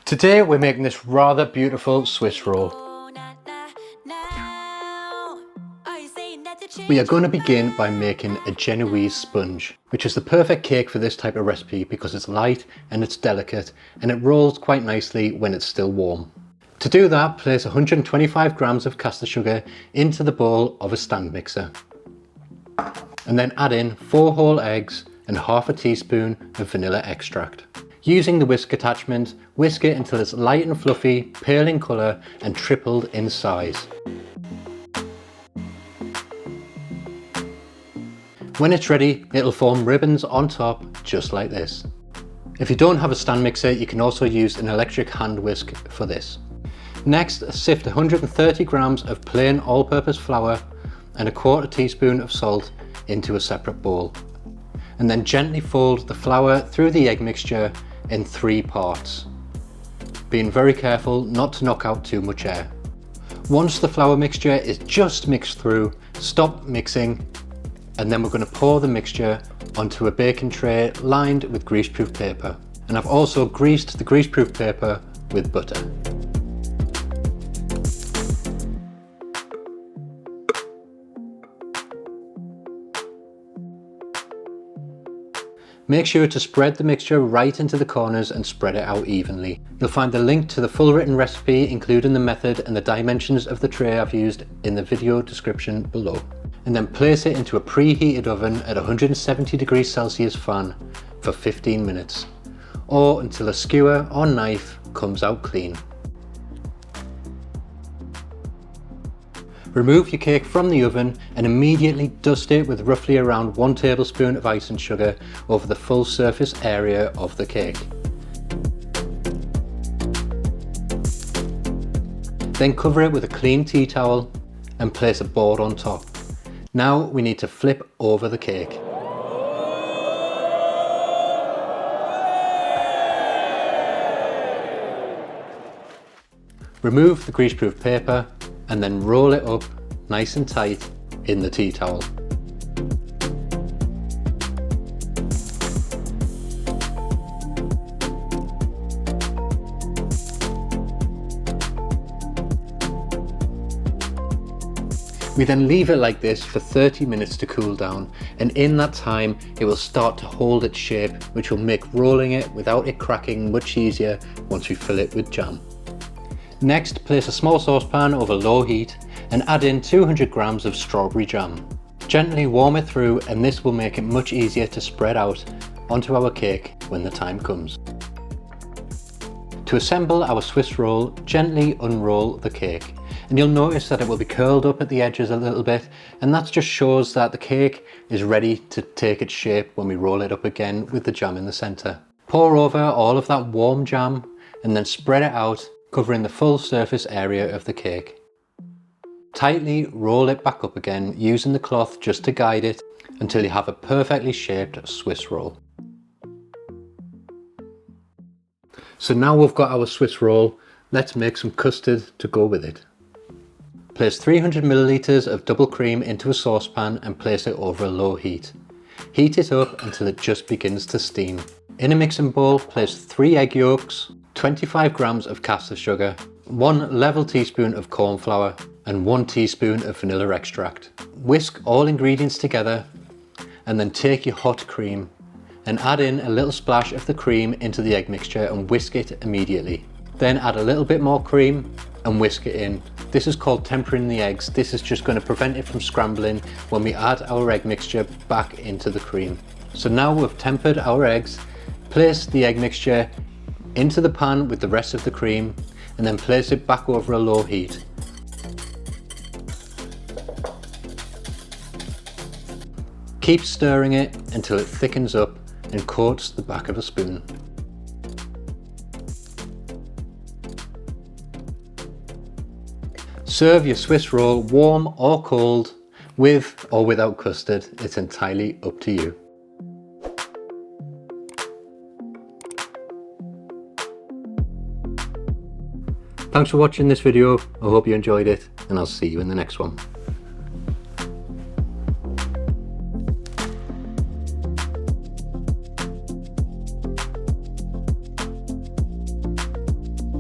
Today we're making this rather beautiful Swiss roll. We are going to begin by making a Genoese sponge, which is the perfect cake for this type of recipe because it's light and it's delicate and it rolls quite nicely when it's still warm. To do that, place 125 grams of caster sugar into the bowl of a stand mixer. And then add in 4 whole eggs and half a teaspoon of vanilla extract. Using the whisk attachment, whisk it until it's light and fluffy, pale in colour and tripled in size. When it's ready, it'll form ribbons on top, just like this. If you don't have a stand mixer, you can also use an electric hand whisk for this. Next, sift 130 grams of plain all-purpose flour and a quarter teaspoon of salt into a separate bowl. And then gently fold the flour through the egg mixture in 3 parts, being very careful not to knock out too much air. Once the flour mixture is just mixed through, stop mixing, and then we're going to pour the mixture onto a baking tray lined with greaseproof paper. And I've also greased the greaseproof paper with butter. Make sure to spread the mixture right into the corners and spread it out evenly. You'll find the link to the full written recipe, including the method and the dimensions of the tray I've used, in the video description below. And then place it into a preheated oven at 170 degrees Celsius fan for 15 minutes, or until a skewer or knife comes out clean. Remove your cake from the oven and immediately dust it with roughly around 1 tablespoon of icing sugar over the full surface area of the cake. Then cover it with a clean tea towel and place a board on top. Now we need to flip over the cake. Remove the greaseproof paper and then roll it up nice and tight in the tea towel. We then leave it like this for 30 minutes to cool down, and in that time it will start to hold its shape, which will make rolling it without it cracking much easier once we fill it with jam. Next, place a small saucepan over low heat and add in 200 grams of strawberry jam. Gently warm it through, and this will make it much easier to spread out onto our cake when the time comes. To assemble our Swiss roll, gently unroll the cake. And you'll notice that it will be curled up at the edges a little bit, and that just shows that the cake is ready to take its shape when we roll it up again with the jam in the centre. Pour over all of that warm jam and then spread it out, covering the full surface area of the cake. Tightly roll it back up again using the cloth just to guide it until you have a perfectly shaped Swiss roll. So now we've got our Swiss roll, let's make some custard to go with it. Place 300 milliliters of double cream into a saucepan and place it over a low heat. Heat it up until it just begins to steam. In a mixing bowl, place 3 egg yolks, 25 grams of caster sugar, 1 level teaspoon of corn flour and 1 teaspoon of vanilla extract. Whisk all ingredients together and then take your hot cream and add in a little splash of the cream into the egg mixture and whisk it immediately. Then add a little bit more cream and whisk it in. This is called tempering the eggs. This is just going to prevent it from scrambling when we add our egg mixture back into the cream. So now we've tempered our eggs, place the egg mixture into the pan with the rest of the cream and then place it back over a low heat. Keep stirring it until it thickens up and coats the back of a spoon. Serve your Swiss roll warm or cold, with or without custard, it's entirely up to you. Thanks for watching this video, I hope you enjoyed it, and I'll see you in the next one.